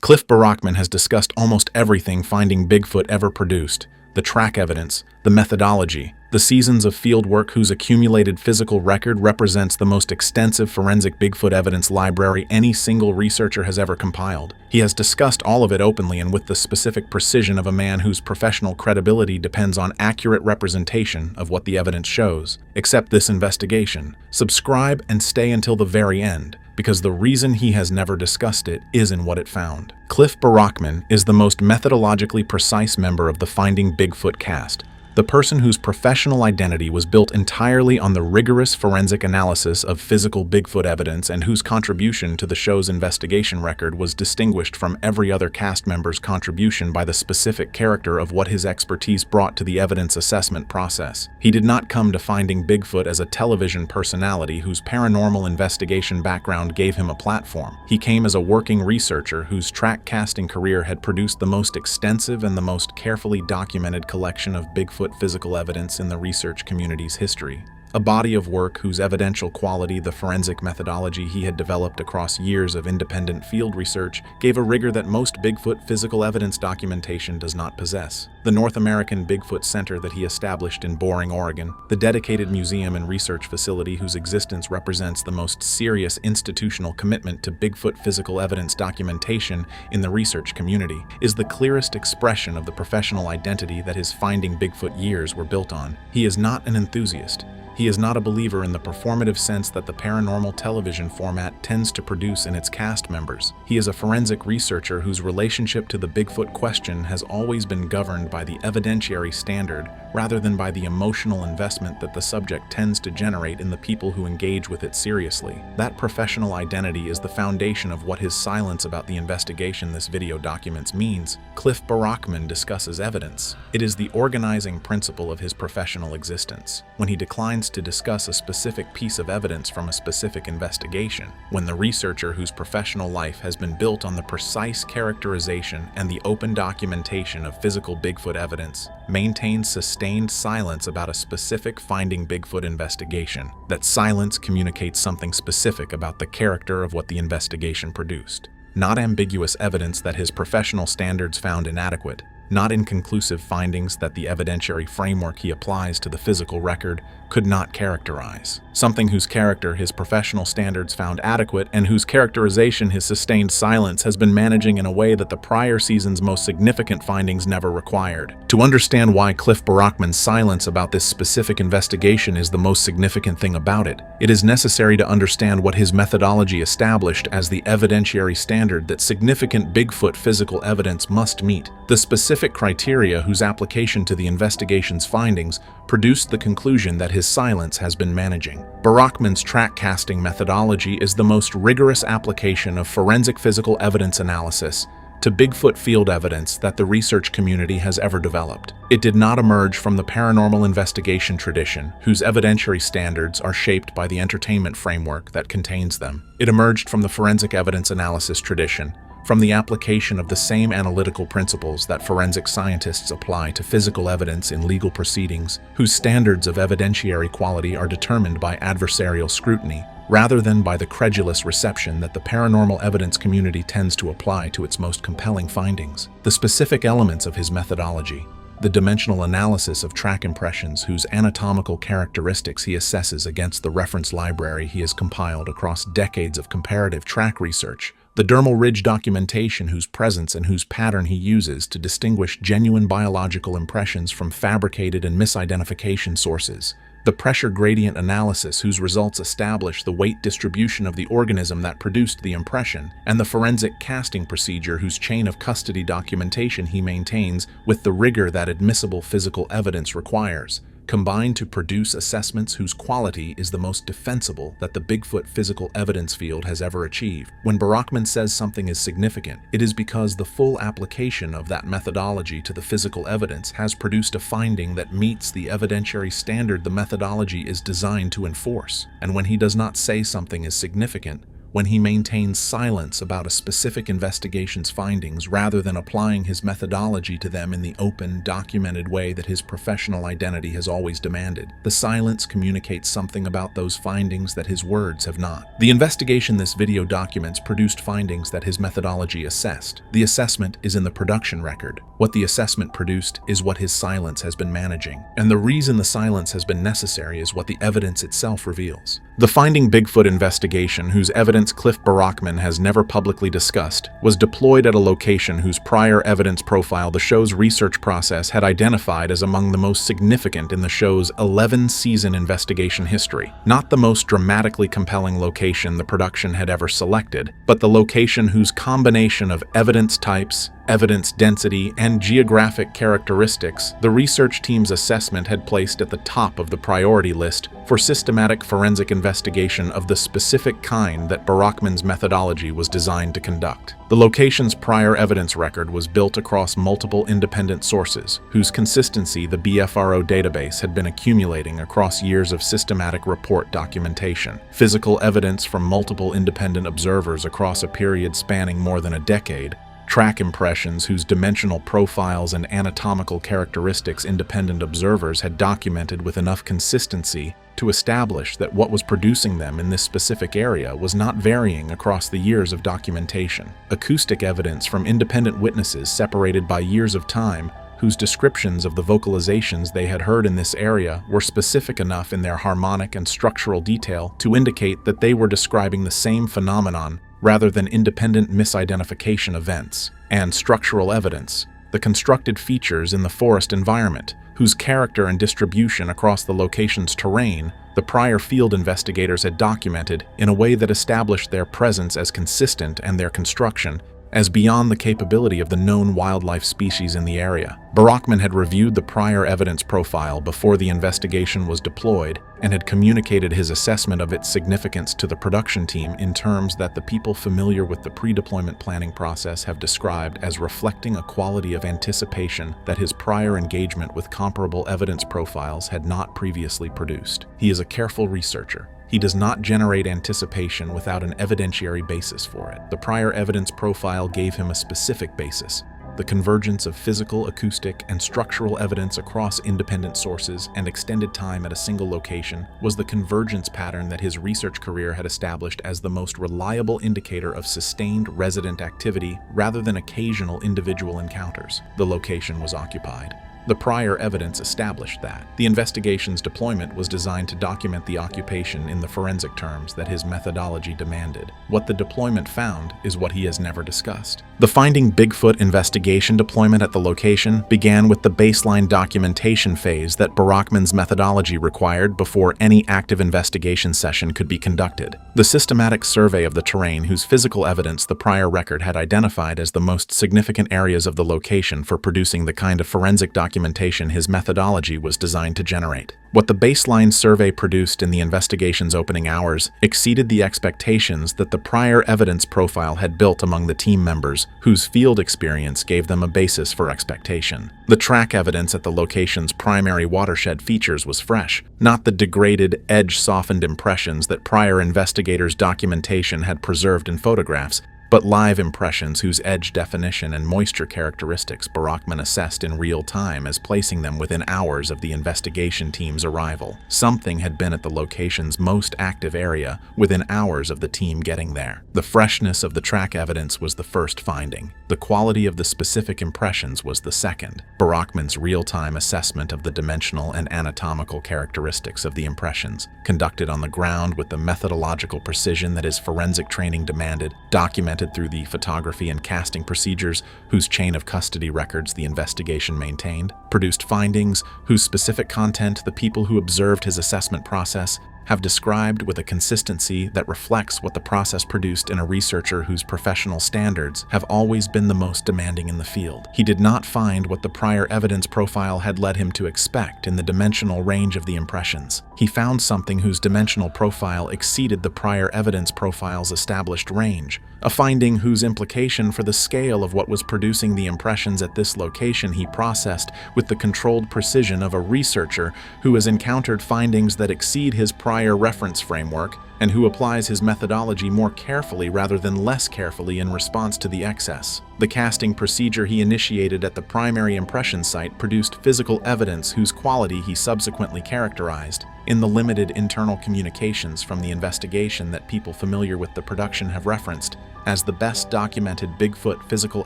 Cliff Barackman has discussed almost everything Finding Bigfoot ever produced: the track evidence, the methodology, the seasons of field work whose accumulated physical record represents the most extensive forensic Bigfoot evidence library any single researcher has ever compiled. He has discussed all of it openly and with the specific precision of a man whose professional credibility depends on accurate representation of what the evidence shows. Accept this investigation. Subscribe and stay until the very end, because the reason he has never discussed it is in what it found. Cliff Barackman is the most methodologically precise member of the Finding Bigfoot cast, the person whose professional identity was built entirely on the rigorous forensic analysis of physical Bigfoot evidence and whose contribution to the show's investigation record was distinguished from every other cast member's contribution by the specific character of what his expertise brought to the evidence assessment process. He did not come to Finding Bigfoot as a television personality whose paranormal investigation background gave him a platform. He came as a working researcher whose track casting career had produced the most extensive and the most carefully documented collection of Bigfoot physical evidence in the research community's history. A body of work whose evidential quality, the forensic methodology he had developed across years of independent field research, gave a rigor that most Bigfoot physical evidence documentation does not possess. The North American Bigfoot Center that he established in Boring, Oregon, the dedicated museum and research facility whose existence represents the most serious institutional commitment to Bigfoot physical evidence documentation in the research community, is the clearest expression of the professional identity that his Finding Bigfoot years were built on. He is not an enthusiast. He is not a believer in the performative sense that the paranormal television format tends to produce in its cast members. He is a forensic researcher whose relationship to the Bigfoot question has always been governed by the evidentiary standard rather than by the emotional investment that the subject tends to generate in the people who engage with it seriously. That professional identity is the foundation of what his silence about the investigation this video documents means. Cliff Barackman discusses evidence. It is the organizing principle of his professional existence. When he declines to discuss a specific piece of evidence from a specific investigation, when the researcher whose professional life has been built on the precise characterization and the open documentation of physical Bigfoot evidence, maintains sustained silence about a specific Finding Bigfoot investigation, that silence communicates something specific about the character of what the investigation produced. Not ambiguous evidence that his professional standards found inadequate, not inconclusive findings that the evidentiary framework he applies to the physical record could not characterize. Something whose character his professional standards found adequate and whose characterization his sustained silence has been managing in a way that the prior season's most significant findings never required. To understand why Cliff Barackman's silence about this specific investigation is the most significant thing about it, it is necessary to understand what his methodology established as the evidentiary standard that significant Bigfoot physical evidence must meet. The specific criteria whose application to the investigation's findings produced the conclusion that his silence has been managing. Barackman's track casting methodology is the most rigorous application of forensic physical evidence analysis to Bigfoot field evidence that the research community has ever developed. It did not emerge from the paranormal investigation tradition, whose evidentiary standards are shaped by the entertainment framework that contains them. It emerged from the forensic evidence analysis tradition, from the application of the same analytical principles that forensic scientists apply to physical evidence in legal proceedings, whose standards of evidentiary quality are determined by adversarial scrutiny, rather than by the credulous reception that the paranormal evidence community tends to apply to its most compelling findings. The specific elements of his methodology, the dimensional analysis of track impressions whose anatomical characteristics he assesses against the reference library he has compiled across decades of comparative track research, the dermal ridge documentation whose presence and whose pattern he uses to distinguish genuine biological impressions from fabricated and misidentification sources, the pressure gradient analysis whose results establish the weight distribution of the organism that produced the impression, and the forensic casting procedure whose chain of custody documentation he maintains with the rigor that admissible physical evidence requires, combine to produce assessments whose quality is the most defensible that the Bigfoot physical evidence field has ever achieved. When Barackman says something is significant, it is because the full application of that methodology to the physical evidence has produced a finding that meets the evidentiary standard the methodology is designed to enforce. And when he does not say something is significant, when he maintains silence about a specific investigation's findings rather than applying his methodology to them in the open, documented way that his professional identity has always demanded. The silence communicates something about those findings that his words have not. The investigation this video documents produced findings that his methodology assessed. The assessment is in the production record. What the assessment produced is what his silence has been managing. And the reason the silence has been necessary is what the evidence itself reveals. The Finding Bigfoot investigation, whose evidence Cliff Barackman has never publicly discussed, was deployed at a location whose prior evidence profile the show's research process had identified as among the most significant in the show's 11-season investigation history. Not the most dramatically compelling location the production had ever selected, but the location whose combination of evidence types, evidence density, and geographic characteristics the research team's assessment had placed at the top of the priority list for systematic forensic investigation of the specific kind that Barackman's methodology was designed to conduct. The location's prior evidence record was built across multiple independent sources, whose consistency the BFRO database had been accumulating across years of systematic report documentation. Physical evidence from multiple independent observers across a period spanning more than a decade, track impressions whose dimensional profiles and anatomical characteristics independent observers had documented with enough consistency to establish that what was producing them in this specific area was not varying across the years of documentation. Acoustic evidence from independent witnesses separated by years of time, whose descriptions of the vocalizations they had heard in this area were specific enough in their harmonic and structural detail to indicate that they were describing the same phenomenon rather than independent misidentification events. And structural evidence, the constructed features in the forest environment, whose character and distribution across the location's terrain the prior field investigators had documented in a way that established their presence as consistent and their construction as beyond the capability of the known wildlife species in the area. Barackman had reviewed the prior evidence profile before the investigation was deployed and had communicated his assessment of its significance to the production team in terms that the people familiar with the pre-deployment planning process have described as reflecting a quality of anticipation that his prior engagement with comparable evidence profiles had not previously produced. He is a careful researcher. He does not generate anticipation without an evidentiary basis for it. The prior evidence profile gave him a specific basis. The convergence of physical, acoustic, and structural evidence across independent sources and extended time at a single location was the convergence pattern that his research career had established as the most reliable indicator of sustained resident activity rather than occasional individual encounters. The location was occupied. The prior evidence established that. The investigation's deployment was designed to document the occupation in the forensic terms that his methodology demanded. What the deployment found is what he has never discussed. The Finding Bigfoot investigation deployment at the location began with the baseline documentation phase that Barackman's methodology required before any active investigation session could be conducted. The systematic survey of the terrain whose physical evidence the prior record had identified as the most significant areas of the location for producing the kind of forensic documentation his methodology was designed to generate. What the baseline survey produced in the investigation's opening hours exceeded the expectations that the prior evidence profile had built among the team members, whose field experience gave them a basis for expectation. The track evidence at the location's primary watershed features was fresh, not the degraded, edge-softened impressions that prior investigators' documentation had preserved in photographs, but live impressions whose edge definition and moisture characteristics Barackman assessed in real time as placing them within hours of the investigation team's arrival. Something had been at the location's most active area within hours of the team getting there. The freshness of the track evidence was the first finding. The quality of the specific impressions was the second. Barackman's real-time assessment of the dimensional and anatomical characteristics of the impressions, conducted on the ground with the methodological precision that his forensic training demanded, documented through the photography and casting procedures whose chain of custody records the investigation maintained, produced findings whose specific content the people who observed his assessment process have described with a consistency that reflects what the process produced in a researcher whose professional standards have always been the most demanding in the field. He did not find what the prior evidence profile had led him to expect in the dimensional range of the impressions. He found something whose dimensional profile exceeded the prior evidence profile's established range, a finding whose implication for the scale of what was producing the impressions at this location he processed with the controlled precision of a researcher who has encountered findings that exceed his prior prior reference framework and who applies his methodology more carefully rather than less carefully in response to the excess. The casting procedure he initiated at the primary impression site produced physical evidence whose quality he subsequently characterized in the limited internal communications from the investigation that people familiar with the production have referenced as the best documented Bigfoot physical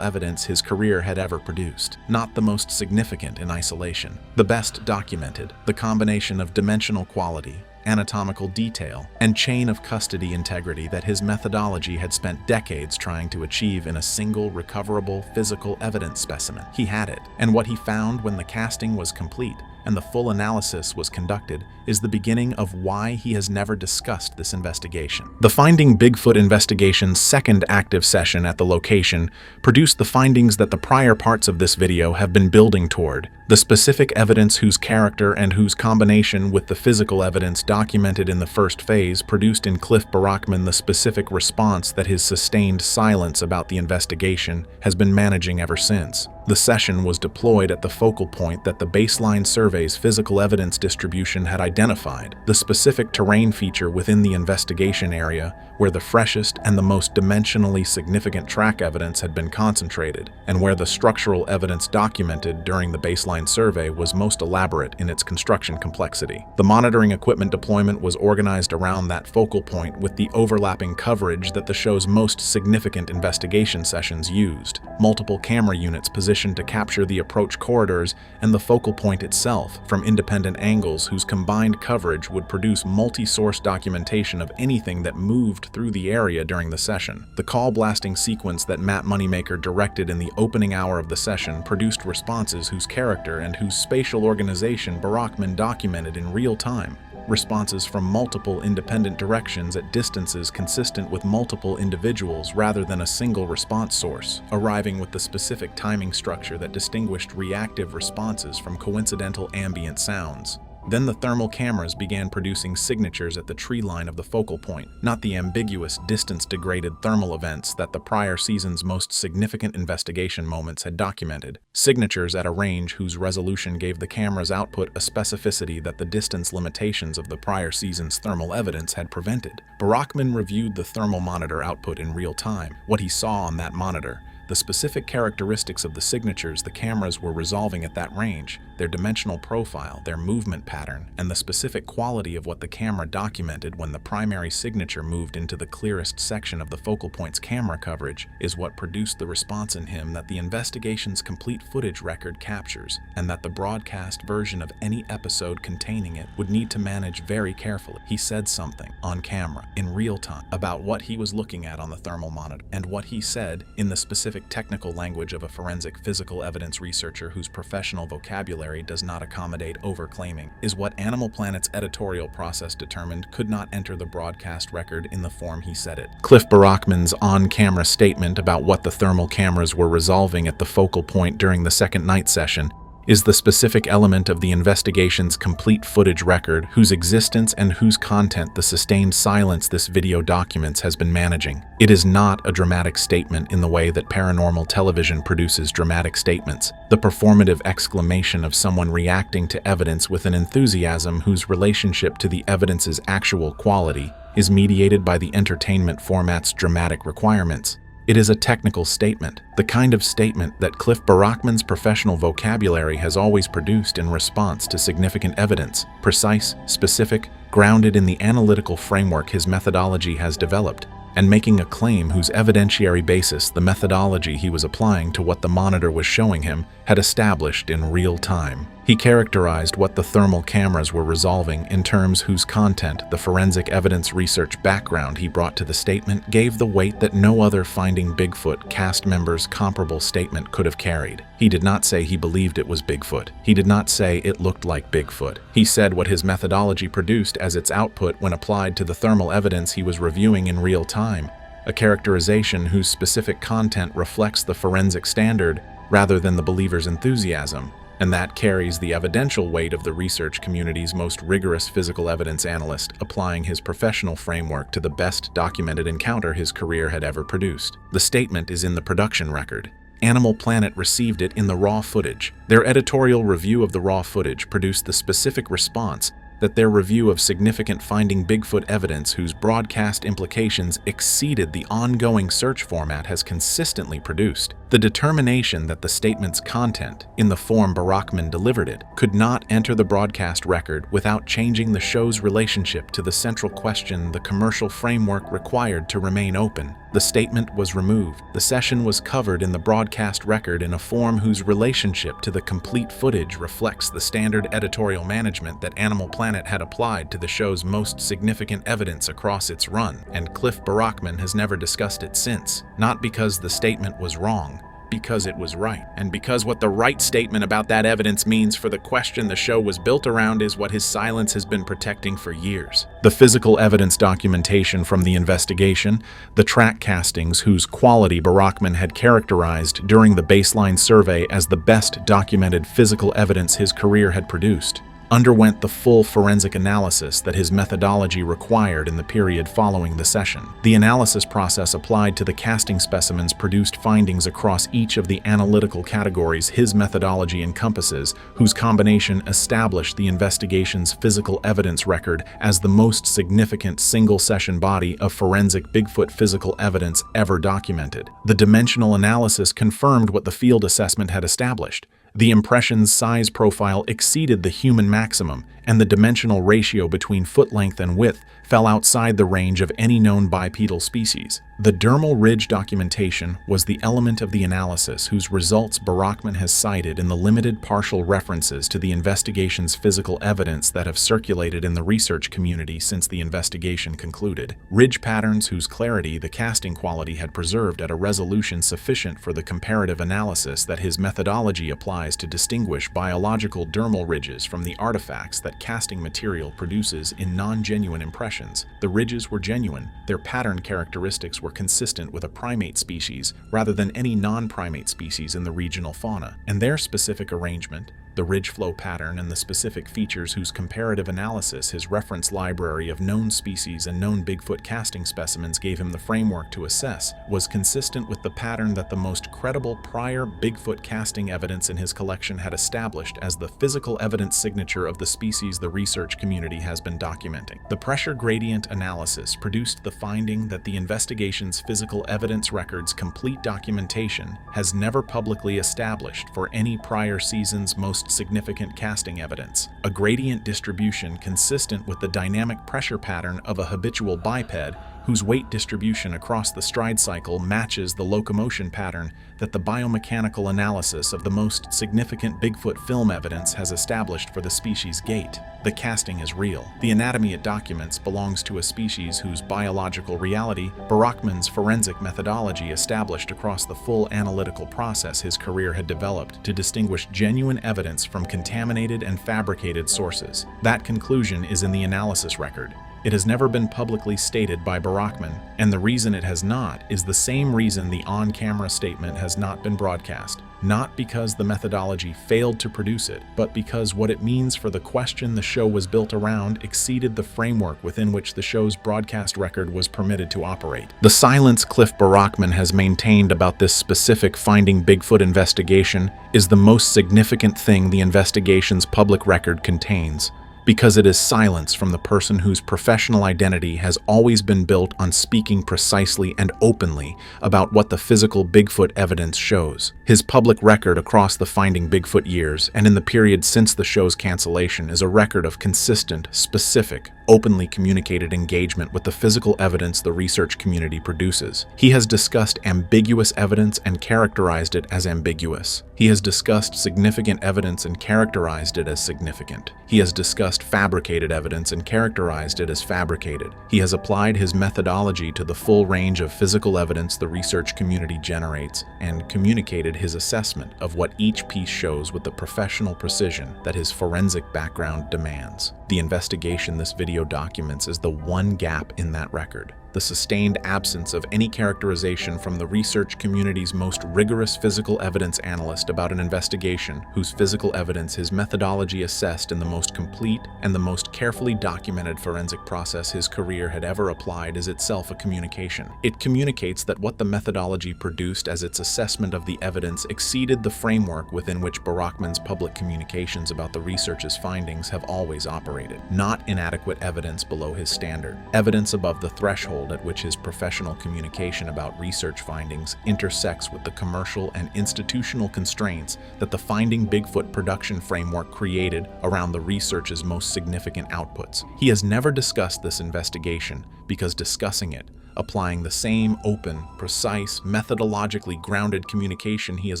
evidence his career had ever produced. Not the most significant in isolation. The best documented, the combination of dimensional quality, anatomical detail, and chain of custody integrity that his methodology had spent decades trying to achieve in a single recoverable physical evidence specimen. He had it, and what he found when the casting was complete and the full analysis was conducted is the beginning of why he has never discussed this investigation. The Finding Bigfoot investigation's second active session at the location produced the findings that the prior parts of this video have been building toward, the specific evidence whose character and whose combination with the physical evidence documented in the first phase produced in Cliff Barackman the specific response that his sustained silence about the investigation has been managing ever since. The session was deployed at the focal point that the baseline survey's physical evidence distribution had identified, the specific terrain feature within the investigation area where the freshest and the most dimensionally significant track evidence had been concentrated, and where the structural evidence documented during the baseline survey was most elaborate in its construction complexity. The monitoring equipment deployment was organized around that focal point with the overlapping coverage that the show's most significant investigation sessions used. Multiple camera units positioned to capture the approach corridors and the focal point itself from independent angles whose combined coverage would produce multi-source documentation of anything that moved through the area during the session. The call blasting sequence that Matt Moneymaker directed in the opening hour of the session produced responses whose character and whose spatial organization Barackman documented in real time. Responses from multiple independent directions at distances consistent with multiple individuals rather than a single response source, arriving with the specific timing structure that distinguished reactive responses from coincidental ambient sounds. Then the thermal cameras began producing signatures at the tree line of the focal point, not the ambiguous, distance-degraded thermal events that the prior season's most significant investigation moments had documented. Signatures at a range whose resolution gave the camera's output a specificity that the distance limitations of the prior season's thermal evidence had prevented. Barackman reviewed the thermal monitor output in real time, what he saw on that monitor, the specific characteristics of the signatures the cameras were resolving at that range, their dimensional profile, their movement pattern, and the specific quality of what the camera documented when the primary signature moved into the clearest section of the focal point's camera coverage is what produced the response in him that the investigation's complete footage record captures, and that the broadcast version of any episode containing it would need to manage very carefully. He said something on camera, in real time, about what he was looking at on the thermal monitor, and what he said in the specific technical language of a forensic physical evidence researcher whose professional vocabulary does not accommodate overclaiming, is what Animal Planet's editorial process determined could not enter the broadcast record in the form he said it. Cliff Barackman's on-camera statement about what the thermal cameras were resolving at the focal point during the second night session is the specific element of the investigation's complete footage record whose existence and whose content the sustained silence this video documents has been managing. It is not a dramatic statement in the way that paranormal television produces dramatic statements, the performative exclamation of someone reacting to evidence with an enthusiasm whose relationship to the evidence's actual quality is mediated by the entertainment format's dramatic requirements. It is a technical statement, the kind of statement that Cliff Barackman's professional vocabulary has always produced in response to significant evidence, precise, specific, grounded in the analytical framework his methodology has developed, and making a claim whose evidentiary basis the methodology he was applying to what the monitor was showing him had established in real time. He characterized what the thermal cameras were resolving in terms whose content the forensic evidence research background he brought to the statement gave the weight that no other Finding Bigfoot cast member's comparable statement could have carried. He did not say he believed it was Bigfoot. He did not say it looked like Bigfoot. He said what his methodology produced as its output when applied to the thermal evidence he was reviewing in real time, a characterization whose specific content reflects the forensic standard rather than the believer's enthusiasm. And that carries the evidential weight of the research community's most rigorous physical evidence analyst applying his professional framework to the best documented encounter his career had ever produced. The statement is in the production record. Animal Planet received it in the raw footage. Their editorial review of the raw footage produced the specific response that their review of significant Finding Bigfoot evidence whose broadcast implications exceeded the ongoing search format has consistently produced. The determination that the statement's content, in the form Barackman delivered it, could not enter the broadcast record without changing the show's relationship to the central question the commercial framework required to remain open. The statement was removed. The session was covered in the broadcast record in a form whose relationship to the complete footage reflects the standard editorial management that Animal Planet had applied to the show's most significant evidence across its run, and Cliff Barackman has never discussed it since. Not because the statement was wrong, because it was right. And because what the right statement about that evidence means for the question the show was built around is what his silence has been protecting for years. The physical evidence documentation from the investigation, the track castings whose quality Barackman had characterized during the baseline survey as the best documented physical evidence his career had produced, underwent the full forensic analysis that his methodology required in the period following the session. The analysis process applied to the casting specimens produced findings across each of the analytical categories his methodology encompasses, whose combination established the investigation's physical evidence record as the most significant single-session body of forensic Bigfoot physical evidence ever documented. The dimensional analysis confirmed what the field assessment had established. The impression's size profile exceeded the human maximum, and the dimensional ratio between foot length and width fell outside the range of any known bipedal species. The dermal ridge documentation was the element of the analysis whose results Barackman has cited in the limited partial references to the investigation's physical evidence that have circulated in the research community since the investigation concluded. Ridge patterns whose clarity the casting quality had preserved at a resolution sufficient for the comparative analysis that his methodology applies to distinguish biological dermal ridges from the artifacts that casting material produces in non-genuine impressions. The ridges were genuine. Their pattern characteristics were consistent with a primate species rather than any non-primate species in the regional fauna, and their specific arrangement, the ridge flow pattern and the specific features whose comparative analysis his reference library of known species and known Bigfoot casting specimens gave him the framework to assess, was consistent with the pattern that the most credible prior Bigfoot casting evidence in his collection had established as the physical evidence signature of the species the research community has been documenting. The pressure gradient analysis produced the finding that the investigation's physical evidence record's complete documentation has never publicly established for any prior season's most significant casting evidence. A gradient distribution consistent with the dynamic pressure pattern of a habitual biped whose weight distribution across the stride cycle matches the locomotion pattern that the biomechanical analysis of the most significant Bigfoot film evidence has established for the species' gait. The casting is real. The anatomy it documents belongs to a species whose biological reality Barackman's forensic methodology established across the full analytical process his career had developed to distinguish genuine evidence from contaminated and fabricated sources. That conclusion is in the analysis record. It has never been publicly stated by Barackman, and the reason it has not is the same reason the on-camera statement has not been broadcast. Not because the methodology failed to produce it, but because what it means for the question the show was built around exceeded the framework within which the show's broadcast record was permitted to operate. The silence Cliff Barackman has maintained about this specific Finding Bigfoot investigation is the most significant thing the investigation's public record contains, because it is silence from the person whose professional identity has always been built on speaking precisely and openly about what the physical Bigfoot evidence shows. His public record across the Finding Bigfoot years and in the period since the show's cancellation is a record of consistent, specific, openly communicated engagement with the physical evidence the research community produces. He has discussed ambiguous evidence and characterized it as ambiguous. He has discussed significant evidence and characterized it as significant. He has discussed fabricated evidence and characterized it as fabricated. He has applied his methodology to the full range of physical evidence the research community generates and communicated his assessment of what each piece shows with the professional precision that his forensic background demands. The investigation this video documents is the one gap in that record. the sustained absence of any characterization from the research community's most rigorous physical evidence analyst about an investigation whose physical evidence his methodology assessed in the most complete and the most carefully documented forensic process his career had ever applied is itself a communication. It communicates that what the methodology produced as its assessment of the evidence exceeded the framework within which Barackman's public communications about the research's findings have always operated. Not inadequate evidence below his standard. Evidence above the threshold at which his professional communication about research findings intersects with the commercial and institutional constraints that the Finding Bigfoot production framework created around the research's most significant outputs. He has never discussed this investigation because discussing it, applying the same open, precise, methodologically grounded communication he has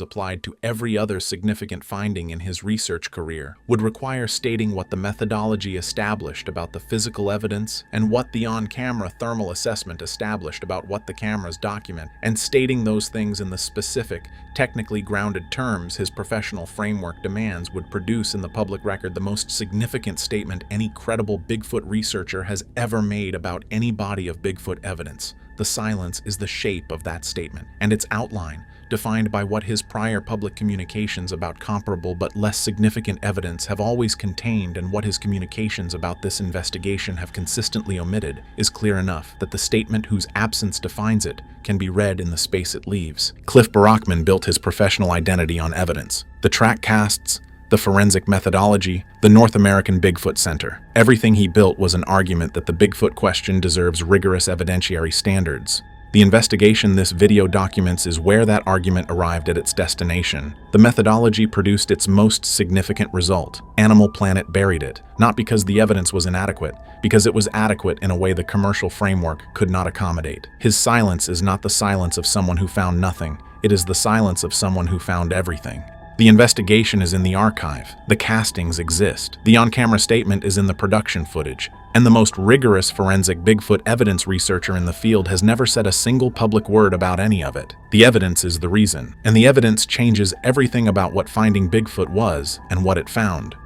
applied to every other significant finding in his research career, would require stating what the methodology established about the physical evidence and what the on-camera thermal assessment established about what the cameras document, and stating those things in the specific, technically grounded terms his professional framework demands would produce in the public record the most significant statement any credible Bigfoot researcher has ever made about any body of Bigfoot evidence. The silence is the shape of that statement, and its outline, defined by what his prior public communications about comparable but less significant evidence have always contained and what his communications about this investigation have consistently omitted, is clear enough that the statement whose absence defines it can be read in the space it leaves. Cliff Barackman built his professional identity on evidence. The track casts, the forensic methodology, the North American Bigfoot Center. Everything he built was an argument that the Bigfoot question deserves rigorous evidentiary standards. The investigation this video documents is where that argument arrived at its destination. The methodology produced its most significant result. Animal Planet buried it, not because the evidence was inadequate, because it was adequate in a way the commercial framework could not accommodate. His silence is not the silence of someone who found nothing. It is the silence of someone who found everything. The investigation is in the archive. The castings exist. The on-camera statement is in the production footage. And the most rigorous forensic Bigfoot evidence researcher in the field has never said a single public word about any of it. The evidence is the reason. And the evidence changes everything about what Finding Bigfoot was and what it found.